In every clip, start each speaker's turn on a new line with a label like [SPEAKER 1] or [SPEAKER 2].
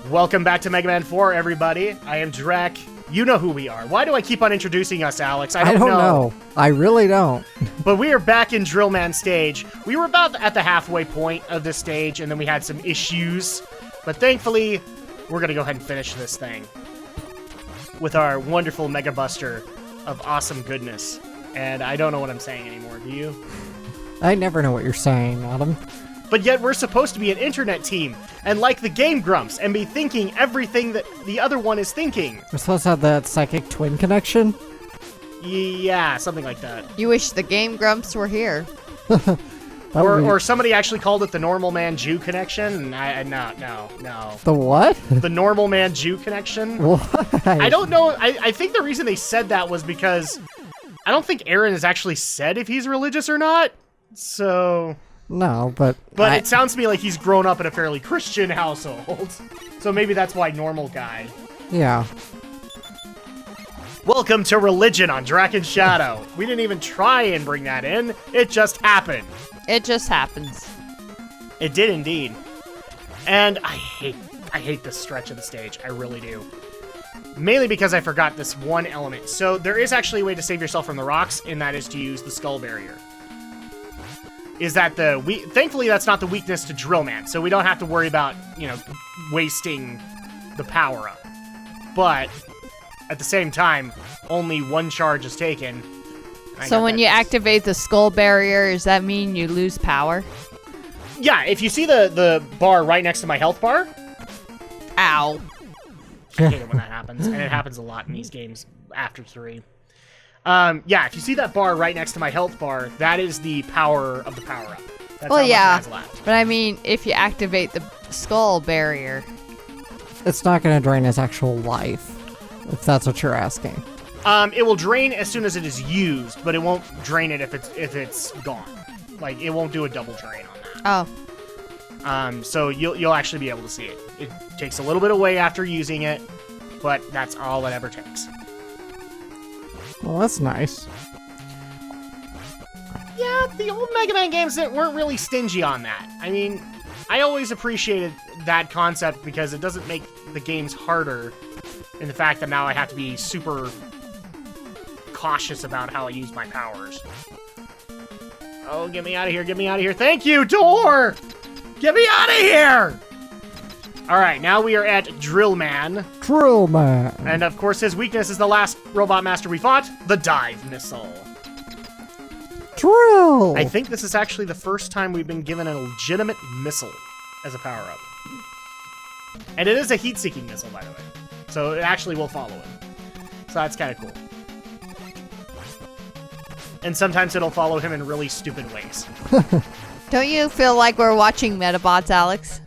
[SPEAKER 1] Welcome back to Mega Man 4, everybody. I am Drak. You know who we are. Why do I keep on introducing us, Alex? I don't know.
[SPEAKER 2] I really don't.
[SPEAKER 1] But we are back in Drillman stage. We were about at the halfway point of this stage, and then we had some issues. But thankfully, we're going to go ahead and finish this thing with our wonderful Mega Buster of awesome goodness. And I don't know what I'm saying anymore, do you?
[SPEAKER 2] I never know what you're saying, Adam.
[SPEAKER 1] But yet we're supposed to be an internet team, and like the Game Grumps, and be thinking everything that the other one is thinking.
[SPEAKER 2] We're supposed to have that psychic twin connection?
[SPEAKER 1] Yeah, something like that.
[SPEAKER 3] You wish the Game Grumps were here.
[SPEAKER 1] Or somebody actually called it the Normal Man Jew connection, and no.
[SPEAKER 2] The what?
[SPEAKER 1] The Normal Man Jew connection?
[SPEAKER 2] What?
[SPEAKER 1] I don't know. I think the reason they said that was because I don't think Aaron has actually said if he's religious or not, so...
[SPEAKER 2] No, but
[SPEAKER 1] it sounds to me like he's grown up in a fairly Christian household. So maybe that's why normal guy.
[SPEAKER 2] Yeah.
[SPEAKER 1] Welcome to religion on Drak and Shadow. We didn't even try and bring that in. It just happened.
[SPEAKER 3] It just happens.
[SPEAKER 1] It did indeed. And I hate this stretch of the stage. I really do. Mainly because I forgot this one element. So there is actually a way to save yourself from the rocks, and that is to use the skull barrier. Thankfully that's not the weakness to Drillman, so we don't have to worry about, wasting the power-up. But, at the same time, only one charge is taken.
[SPEAKER 3] So when you activate the skull barrier, does that mean you lose power?
[SPEAKER 1] Yeah, if you see the bar right next to my health bar...
[SPEAKER 3] Ow.
[SPEAKER 1] I hate it when that happens, and it happens a lot in these games after 3. Yeah, if you see that bar right next to my health bar, that is the power of the power-up. That's
[SPEAKER 3] well, yeah,
[SPEAKER 1] much it has left.
[SPEAKER 3] but I mean, if you activate the skull barrier...
[SPEAKER 2] It's not going to drain his actual life, if that's what you're asking.
[SPEAKER 1] It will drain as soon as it is used, but it won't drain it if it's gone. Like, it won't do a double drain on that.
[SPEAKER 3] Oh.
[SPEAKER 1] So you'll actually be able to see it. It takes a little bit away after using it, but that's all it ever takes.
[SPEAKER 2] Well, that's nice.
[SPEAKER 1] Yeah, the old Mega Man games weren't really stingy on that. I mean, I always appreciated that concept because it doesn't make the games harder in the fact that now I have to be super cautious about how I use my powers. Oh, get me out of here, get me out of here. Thank you, door! Get me out of here! Alright, now we are at Drillman.
[SPEAKER 2] Drillman.
[SPEAKER 1] And of course his weakness is the last robot master we fought, the dive missile.
[SPEAKER 2] Drill!
[SPEAKER 1] I think this is actually the first time we've been given a legitimate missile as a power-up. And it is a heat-seeking missile, by the way. So it actually will follow it. So that's kind of cool. And sometimes it'll follow him in really stupid ways.
[SPEAKER 3] Don't you feel like we're watching Metabots, Alex?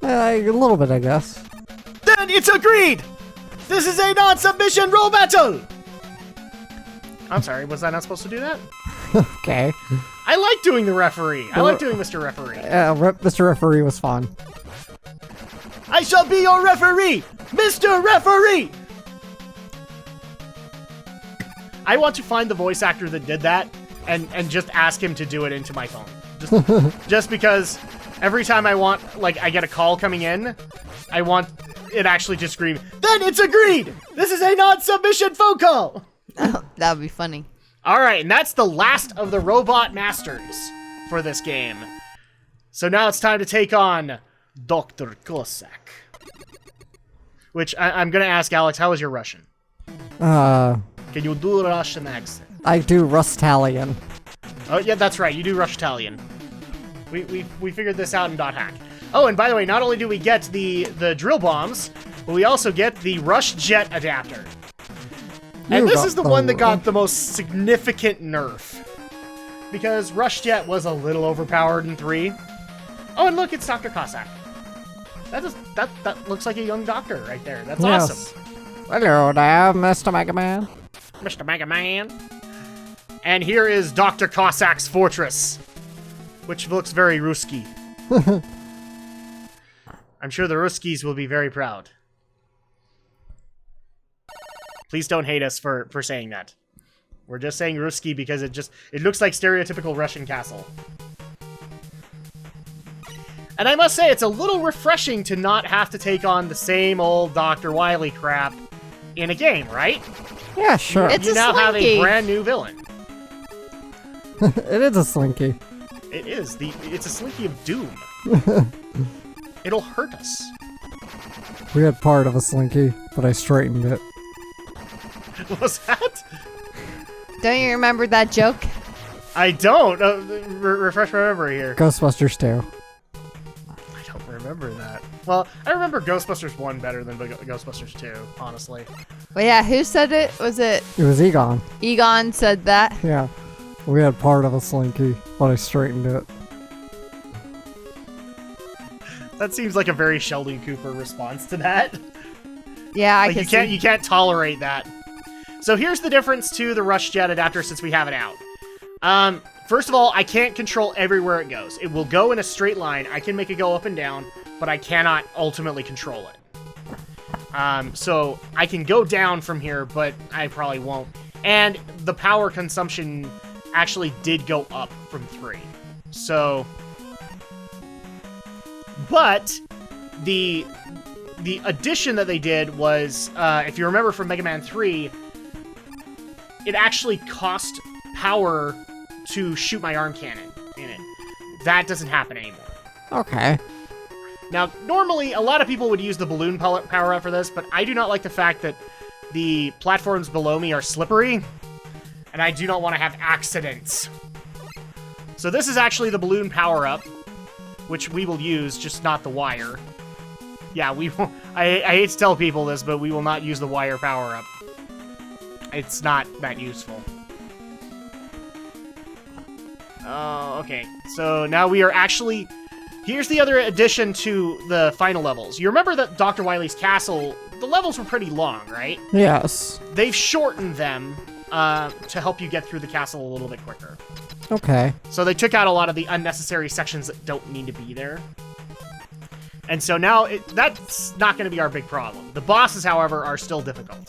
[SPEAKER 2] A little bit, I guess.
[SPEAKER 1] Then it's agreed! This is a non-submission roll battle! I'm sorry, was I not supposed to do that?
[SPEAKER 2] Okay.
[SPEAKER 1] I like doing the referee. I like doing Mr. Referee.
[SPEAKER 2] Mr. Referee was fun.
[SPEAKER 1] I shall be your referee, Mr. Referee! I want to find the voice actor that did that and just ask him to do it into my phone. Just because every time I get a call coming in, I want it actually to scream, then it's agreed! This is a non-submission phone call!
[SPEAKER 3] Oh, that would be funny.
[SPEAKER 1] Alright, and that's the last of the Robot Masters for this game. So now it's time to take on Dr. Cossack. Which, I'm gonna ask Alex, how is your Russian? Can you do a Russian accent?
[SPEAKER 2] I do Rustalian.
[SPEAKER 1] Oh, yeah, that's right, you do Rush-Italian. We figured this out in .hack. Oh, and by the way, not only do we get the drill bombs, but we also get the Rush Jet adapter. And this is the one that got the most significant nerf. Because Rush Jet was a little overpowered in 3. Oh, and look, it's Dr. Cossack. That looks like a young doctor right there. That's awesome.
[SPEAKER 2] Hello there, Mr. Mega Man.
[SPEAKER 1] Mr. Mega Man. And here is Dr. Cossack's fortress, which looks very Ruski. I'm sure the Ruskies will be very proud. Please don't hate us for saying that. We're just saying Ruski because it looks like stereotypical Russian castle. And I must say, it's a little refreshing to not have to take on the same old Dr. Wily crap in a game, right?
[SPEAKER 2] Yeah, sure.
[SPEAKER 3] It's
[SPEAKER 1] You
[SPEAKER 3] a
[SPEAKER 1] now have a
[SPEAKER 3] Slinky.
[SPEAKER 1] brand new villain.
[SPEAKER 2] It is a slinky.
[SPEAKER 1] It is. It's a Slinky of Doom. It'll hurt us.
[SPEAKER 2] We had part of a slinky, but I straightened it.
[SPEAKER 1] What was that?
[SPEAKER 3] Don't you remember that joke?
[SPEAKER 1] I don't. Refresh my memory here.
[SPEAKER 2] Ghostbusters 2.
[SPEAKER 1] I don't remember that. Well, I remember Ghostbusters 1 better than Ghostbusters 2, honestly.
[SPEAKER 3] Well, yeah, who said it? Was it
[SPEAKER 2] It was Egon.
[SPEAKER 3] Egon said that?
[SPEAKER 2] Yeah. We had part of a slinky, but I straightened it.
[SPEAKER 1] That seems like a very Sheldon Cooper response to that.
[SPEAKER 3] Yeah, I
[SPEAKER 1] Like
[SPEAKER 3] can
[SPEAKER 1] you can't tolerate that. So here's the difference to the Rush Jet adapter since we have it out. First of all, I can't control everywhere it goes. It will go in a straight line. I can make it go up and down, but I cannot ultimately control it. So I can go down from here, but I probably won't. And the power consumption actually did go up from 3. So, but the addition that they did was, if you remember from Mega Man 3, it actually cost power to shoot my arm cannon in it. That doesn't happen anymore.
[SPEAKER 2] Okay.
[SPEAKER 1] Now, normally, a lot of people would use the balloon power-up for this, but I do not like the fact that the platforms below me are slippery, and I do not want to have accidents. So this is actually the balloon power-up, which we will use, just not the wire. Yeah, we will. I hate to tell people this, but we will not use the wire power-up. It's not that useful. Oh, okay. So now we are actually... Here's the other addition to the final levels. You remember that Dr. Wily's castle, the levels were pretty long, right?
[SPEAKER 2] Yes.
[SPEAKER 1] They've shortened them to help you get through the castle a little bit quicker.
[SPEAKER 2] Okay.
[SPEAKER 1] So they took out a lot of the unnecessary sections that don't need to be there. And so now that's not going to be our big problem. The bosses, however, are still difficult.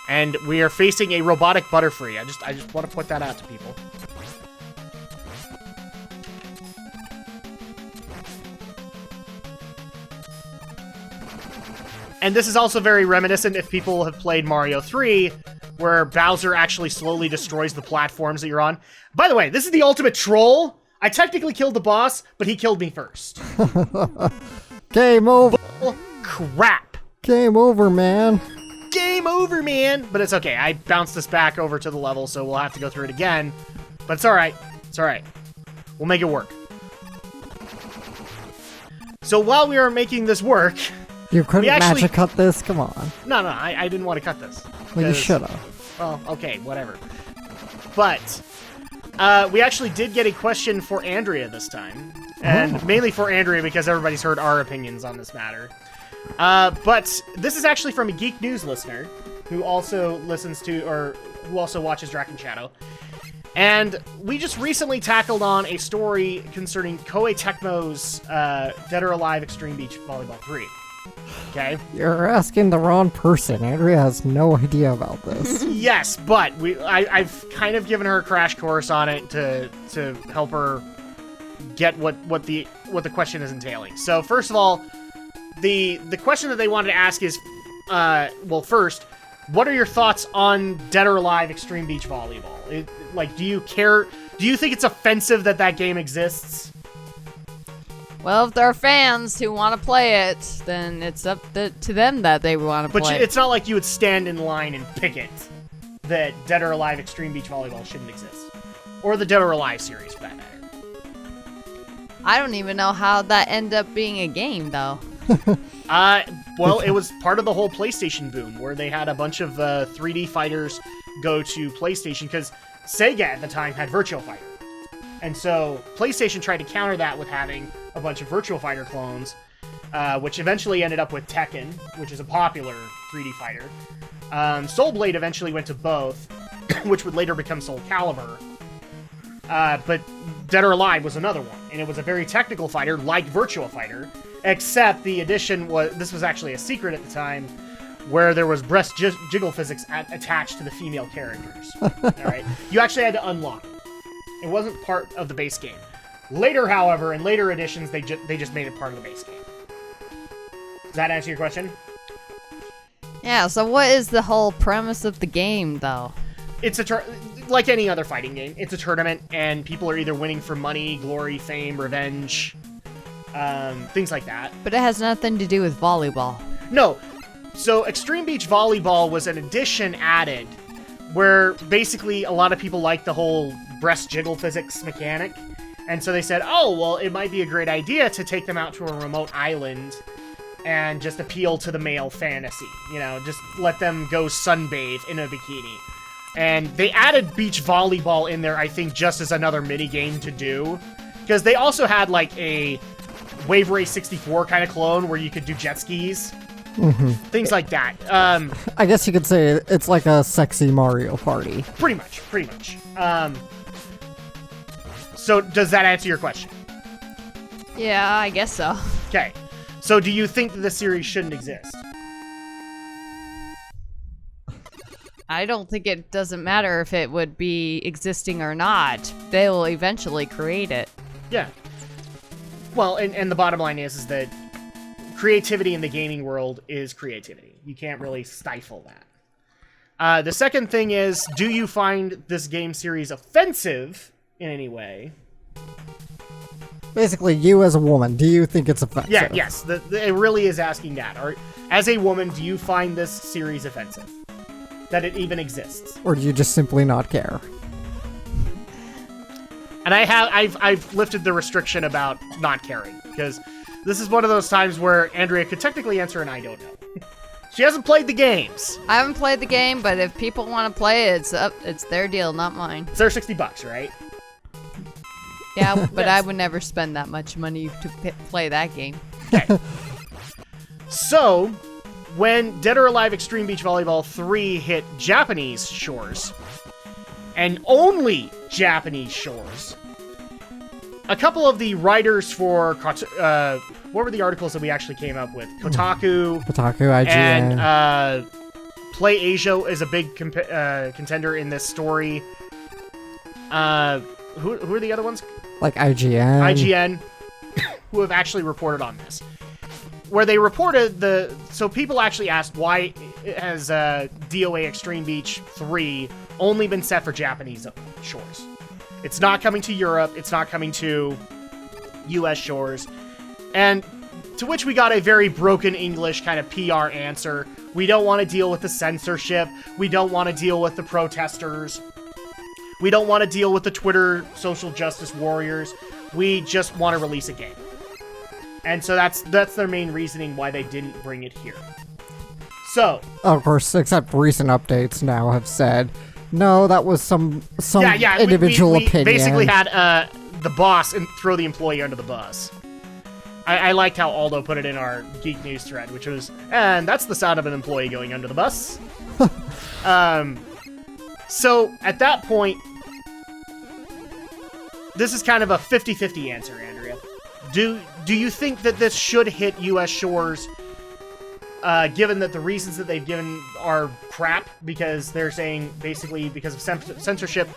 [SPEAKER 1] And we are facing a robotic Butterfree. I just want to put that out to people. And this is also very reminiscent if people have played Mario 3, where Bowser actually slowly destroys the platforms that you're on. By the way, this is the ultimate troll. I technically killed the boss, but he killed me first.
[SPEAKER 2] Game over.
[SPEAKER 1] Bull crap.
[SPEAKER 2] Game over, man.
[SPEAKER 1] Game over, man. But it's okay. I bounced this back over to the level, so we'll have to go through it again. But it's all right. It's all right. We'll make it work. So while we are making this work...
[SPEAKER 2] You couldn't
[SPEAKER 1] We actually-
[SPEAKER 2] magic cut this? Come on.
[SPEAKER 1] No, I didn't want to cut this.
[SPEAKER 2] Well, you
[SPEAKER 1] because-
[SPEAKER 2] should have.
[SPEAKER 1] Well, okay, whatever. But we actually did get a question for Andrea this time. And mainly for Andrea because everybody's heard our opinions on this matter. But this is actually from a Geek News listener who also listens to, or who also watches Drak and Shadow. And we just recently tackled on a story concerning Koei Tecmo's Dead or Alive Extreme Beach Volleyball 3. Okay?
[SPEAKER 2] You're asking the wrong person. Andrea has no idea about this.
[SPEAKER 1] Yes, but I've kind of given her a crash course on it to help her get what the question is entailing. So first of all, the question that they wanted to ask is, well, first, what are your thoughts on Dead or Alive Extreme Beach Volleyball? Do you care? Do you think it's offensive that game exists?
[SPEAKER 3] Well, if there are fans who want to play it, then it's up to them that they want to
[SPEAKER 1] But
[SPEAKER 3] play it.
[SPEAKER 1] it's not like you would stand in line and picket that Dead or Alive Extreme Beach Volleyball shouldn't exist. Or the Dead or Alive series, for that matter.
[SPEAKER 3] I don't even know how that ended up being a game, though.
[SPEAKER 1] Well, it was part of the whole PlayStation boom, where they had a bunch of 3D fighters go to PlayStation, because Sega at the time had Virtua Fighter. And so PlayStation tried to counter that with having a bunch of Virtua Fighter clones, which eventually ended up with Tekken, which is a popular 3D fighter. Soul Blade eventually went to both, which would later become Soul Calibur. But Dead or Alive was another one, and it was a very technical fighter like Virtua Fighter, except the addition was, this was actually a secret at the time, where there was breast jiggle physics attached to the female characters. All right, you actually had to unlock it. It wasn't part of the base game. Later, however, in later editions, they just made it part of the base game. Does that answer your question?
[SPEAKER 3] Yeah, so what is the whole premise of the game, though?
[SPEAKER 1] It's like any other fighting game. It's a tournament, and people are either winning for money, glory, fame, revenge, things like that.
[SPEAKER 3] But it has nothing to do with volleyball.
[SPEAKER 1] No. So Extreme Beach Volleyball was an addition added where basically a lot of people like the whole breast jiggle physics mechanic. And so they said, oh, well, it might be a great idea to take them out to a remote island and just appeal to the male fantasy. You know, just let them go sunbathe in a bikini. And they added beach volleyball in there, I think, just as another mini game to do. Because they also had, like, a Wave Race 64 kind of clone where you could do jet skis.
[SPEAKER 2] Mm-hmm.
[SPEAKER 1] Things like that.
[SPEAKER 2] I guess you could say it's like a sexy Mario Party.
[SPEAKER 1] Pretty much. So does that answer your question?
[SPEAKER 3] Yeah, I guess so.
[SPEAKER 1] Okay. So do you think that this series shouldn't exist?
[SPEAKER 3] I don't think it doesn't matter if it would be existing or not. They will eventually create it.
[SPEAKER 1] Yeah. Well, and the bottom line is that creativity in the gaming world is creativity. You can't really stifle that. The second thing is, do you find this game series offensive in any way?
[SPEAKER 2] Basically, you as a woman, do you think it's offensive?
[SPEAKER 1] Yeah, yes. It really is asking that. Or, as a woman, do you find this series offensive? That it even exists?
[SPEAKER 2] Or do you just simply not care?
[SPEAKER 1] And I've lifted the restriction about not caring, because this is one of those times where Andrea could technically answer and I don't know. She hasn't played the games.
[SPEAKER 3] I haven't played the game, but if people want to play it, it's their deal, not mine.
[SPEAKER 1] It's their $60, right?
[SPEAKER 3] Yeah, but I would never spend that much money to play that game.
[SPEAKER 1] Okay. So, when Dead or Alive Extreme Beach Volleyball 3 hit Japanese shores, and only Japanese shores, a couple of the writers for what were the articles that we actually came up with? Kotaku,
[SPEAKER 2] IGN,
[SPEAKER 1] and Play Asia is a big contender in this story. Who are the other ones?
[SPEAKER 2] Like IGN,
[SPEAKER 1] who have actually reported on this. Where they reported so people actually asked why has DOA Extreme Beach 3 only been set for Japanese shores. It's not coming to Europe, it's not coming to US shores. And to which we got a very broken English kind of PR answer. We don't want to deal with the censorship, we don't want to deal with the protesters, we don't want to deal with the Twitter social justice warriors, we just want to release a game. And so that's their main reasoning why they didn't bring it here. So,
[SPEAKER 2] of course, except recent updates now have said, no, that was some individual opinion.
[SPEAKER 1] We basically had the boss throw the employee under the bus. I liked how Aldo put it in our Geek News thread, which was, and that's the sound of an employee going under the bus. So, at that point, this is kind of a 50-50 answer, Andrea. Do you think that this should hit U.S. shores, given that the reasons that they've given are crap, because they're saying basically because of censorship,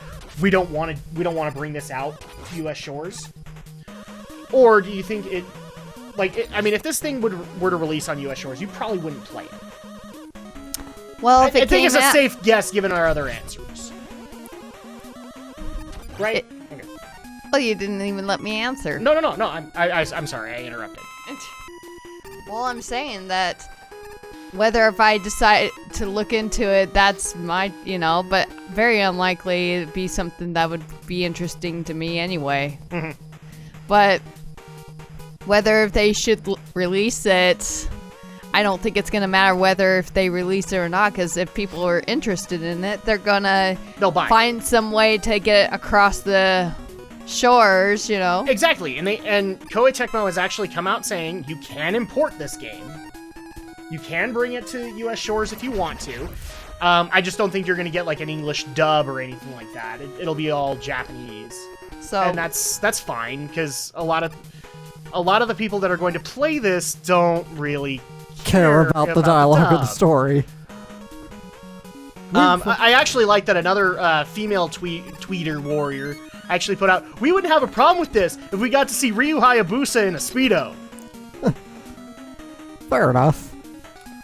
[SPEAKER 1] we don't want to bring this out to U.S. shores? Or do you think it, I mean, if this thing were to release on U.S. shores, you probably wouldn't play it.
[SPEAKER 3] Well,
[SPEAKER 1] I think it's a safe guess given our other answers, right? Okay.
[SPEAKER 3] Well, you didn't even let me answer.
[SPEAKER 1] No. I'm sorry, I interrupted.
[SPEAKER 3] Well, I'm saying that whether if I decide to look into it, that's my, but very unlikely it'd be something that would be interesting to me anyway.
[SPEAKER 1] Mm-hmm.
[SPEAKER 3] But whether if they should release it, I don't think it's going to matter whether if they release it or not, because if people are interested in it, they'll find some way to get it across the shores,
[SPEAKER 1] Exactly, and Koei Tecmo has actually come out saying you can import this game. You can bring it to U.S. shores if you want to. I just don't think you're going to get like an English dub or anything like that. It'll be all Japanese.
[SPEAKER 3] So,
[SPEAKER 1] and that's fine, because a lot of the people that are going to play this don't really care
[SPEAKER 2] about the dialogue of the story.
[SPEAKER 1] I actually like that another female tweeter warrior actually put out. We wouldn't have a problem with this if we got to see Ryu Hayabusa in a Speedo.
[SPEAKER 2] Fair enough.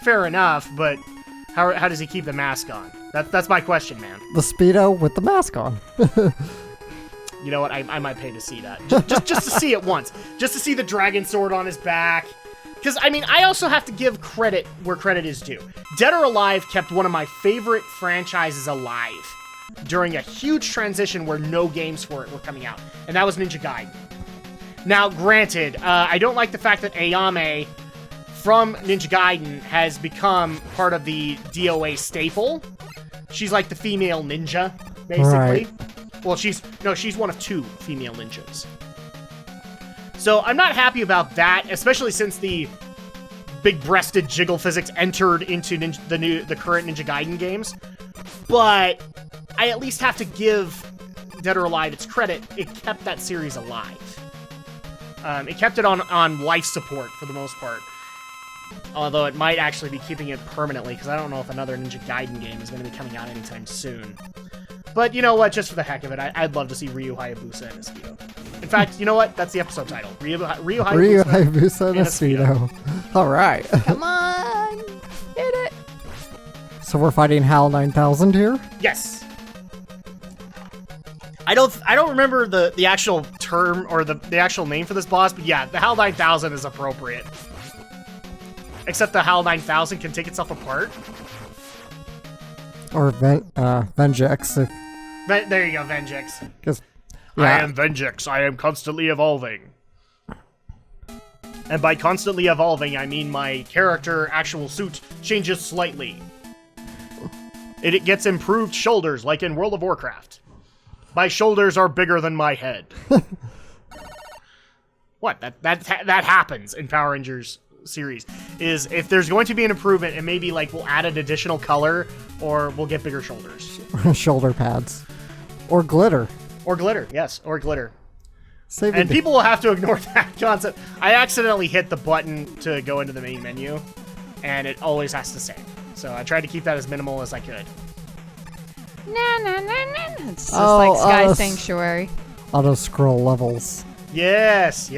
[SPEAKER 1] Fair enough, but how does he keep the mask on? That's my question, man.
[SPEAKER 2] The Speedo with the mask on.
[SPEAKER 1] You know what? I might pay to see that. Just to see it once. Just to see the dragon sword on his back. Because, I mean, I also have to give credit where credit is due. Dead or Alive kept one of my favorite franchises alive during a huge transition where no games for it were coming out. And that was Ninja Gaiden. Now, granted, I don't like the fact that Ayame from Ninja Gaiden has become part of the DOA staple. She's like the female ninja, basically.
[SPEAKER 2] Right.
[SPEAKER 1] Well, she's one of 2 female ninjas. So I'm not happy about that, especially since the big-breasted jiggle physics entered into the current Ninja Gaiden games. But I at least have to give Dead or Alive its credit. It kept that series alive. It kept it on life support for the most part. Although it might actually be keeping it permanently, because I don't know if another Ninja Gaiden game is going to be coming out anytime soon. But you know what? Just for the heck of it, I'd love to see Ryu Hayabusa in a Speedo. In fact, you know what? That's the episode title. Ryu Hayabusa
[SPEAKER 2] in a Speedo. All right.
[SPEAKER 3] Come on. Hit it.
[SPEAKER 2] So we're fighting HAL 9000 here?
[SPEAKER 1] Yes. I don't remember the actual term or the actual name for this boss, but yeah, the HAL 9000 is appropriate. Except the HAL 9000 can take itself apart.
[SPEAKER 2] Or Vengex.
[SPEAKER 1] There you go, Vengex.
[SPEAKER 2] Yeah.
[SPEAKER 1] I am Vengex. I am constantly evolving. And by constantly evolving, I mean my character actual suit changes slightly. It gets improved shoulders, like in World of Warcraft. My shoulders are bigger than my head. What? That happens in Power Rangers series. Is if there's going to be an improvement, and maybe like we'll add an additional color, or we'll get bigger shoulders.
[SPEAKER 2] Shoulder pads. Or glitter.
[SPEAKER 1] Or glitter, yes, or glitter. And people will have to ignore that concept. I accidentally hit the button to go into the main menu, and it always has to save. So I tried to keep that as minimal as I could.
[SPEAKER 3] It's just like Sky Sanctuary.
[SPEAKER 2] Auto-scroll levels.
[SPEAKER 1] Yes.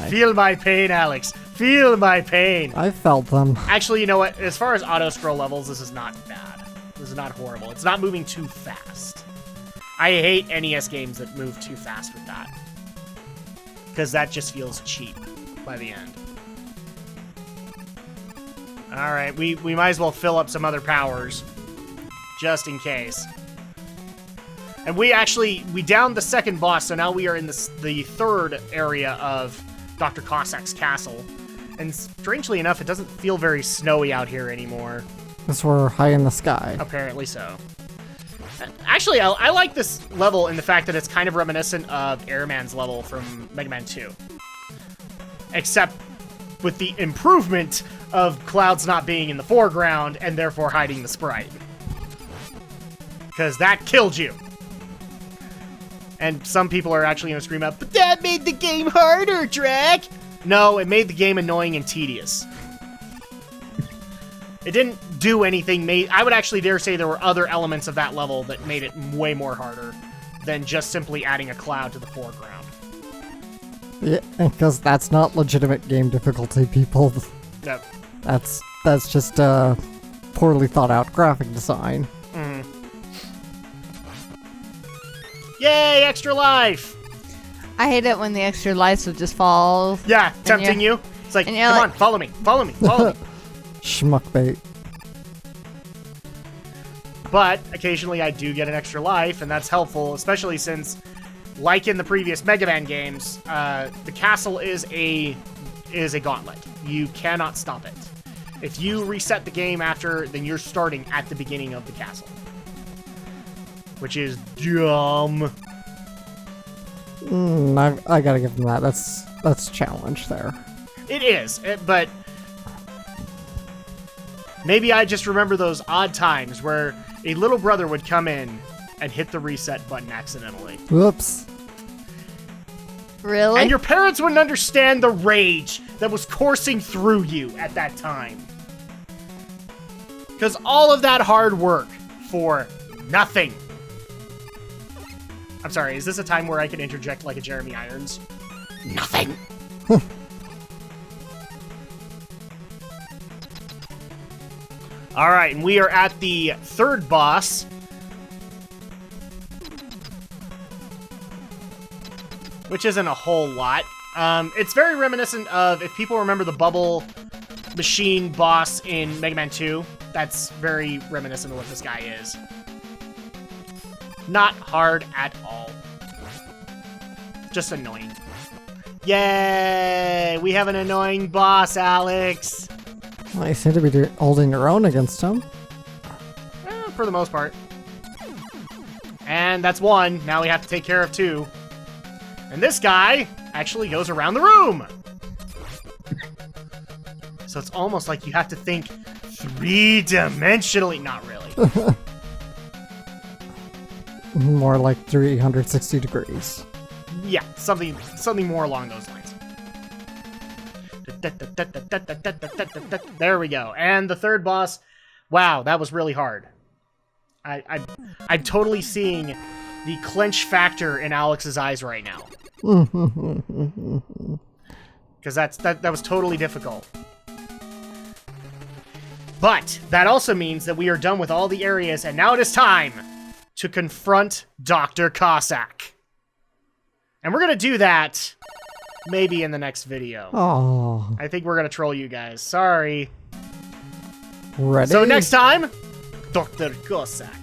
[SPEAKER 1] Feel my pain, Alex. Feel my pain.
[SPEAKER 2] I felt them.
[SPEAKER 1] Actually, you know what? As far as auto-scroll levels, this is not bad. This is not horrible. It's not moving too fast. I hate NES games that move too fast with that. Because that just feels cheap by the end. Alright, we might as well fill up some other powers. Just in case. And we downed the second boss, so now we are in the third area of Dr. Cossack's castle. And strangely enough, it doesn't feel very snowy out here anymore.
[SPEAKER 2] Because we're high in the sky.
[SPEAKER 1] Apparently so. Actually, I like this level in the fact that it's kind of reminiscent of Airman's level from Mega Man 2. Except with the improvement of clouds not being in the foreground and therefore hiding the sprite. Because that killed you. And some people are actually going to scream out, but that made the game harder, Drak! No, it made the game annoying and tedious. It didn't do anything. I would actually dare say there were other elements of that level that made it way more harder than just simply adding a cloud to the foreground.
[SPEAKER 2] Yeah, because that's not legitimate game difficulty, people.
[SPEAKER 1] No.
[SPEAKER 2] That's just poorly thought out graphic design.
[SPEAKER 1] Mm. Yay, extra life!
[SPEAKER 3] I hate it when the extra lives would just fall.
[SPEAKER 1] Yeah, tempting you. It's like, come on, follow me.
[SPEAKER 2] Schmuck bait.
[SPEAKER 1] But occasionally I do get an extra life, and that's helpful, especially since, like in the previous Mega Man games, the castle is a gauntlet. You cannot stop it. If you reset the game after, then you're starting at the beginning of the castle. Which is dumb.
[SPEAKER 2] I gotta give them that. That's a challenge there.
[SPEAKER 1] It is, but maybe I just remember those odd times where a little brother would come in and hit the reset button accidentally.
[SPEAKER 2] Whoops.
[SPEAKER 3] Really?
[SPEAKER 1] And your parents wouldn't understand the rage that was coursing through you at that time. Because all of that hard work for nothing. I'm sorry, is this a time where I can interject like a Jeremy Irons? Nothing! Alright, and we are at the third boss. Which isn't a whole lot. It's very reminiscent of, if people remember the bubble machine boss in Mega Man 2, that's very reminiscent of what this guy is. Not hard at all. Just annoying. Yay! We have an annoying boss, Alex!
[SPEAKER 2] Well, you seem to be holding your own against him.
[SPEAKER 1] For the most part. And that's one. Now we have to take care of two. And this guy actually goes around the room! So it's almost like you have to think three-dimensionally. Not really.
[SPEAKER 2] More like 360 degrees.
[SPEAKER 1] Yeah, something more along those lines. There we go. And the third boss, wow, that was really hard. I'm totally seeing the clench factor in Alex's eyes right now. Because that was totally difficult. But that also means that we are done with all the areas, and now it is time to confront Dr. Cossack. And we're going to do that maybe in the next video.
[SPEAKER 2] Oh.
[SPEAKER 1] I think we're going to troll you guys. Sorry.
[SPEAKER 2] Ready?
[SPEAKER 1] So next time, Dr. Cossack.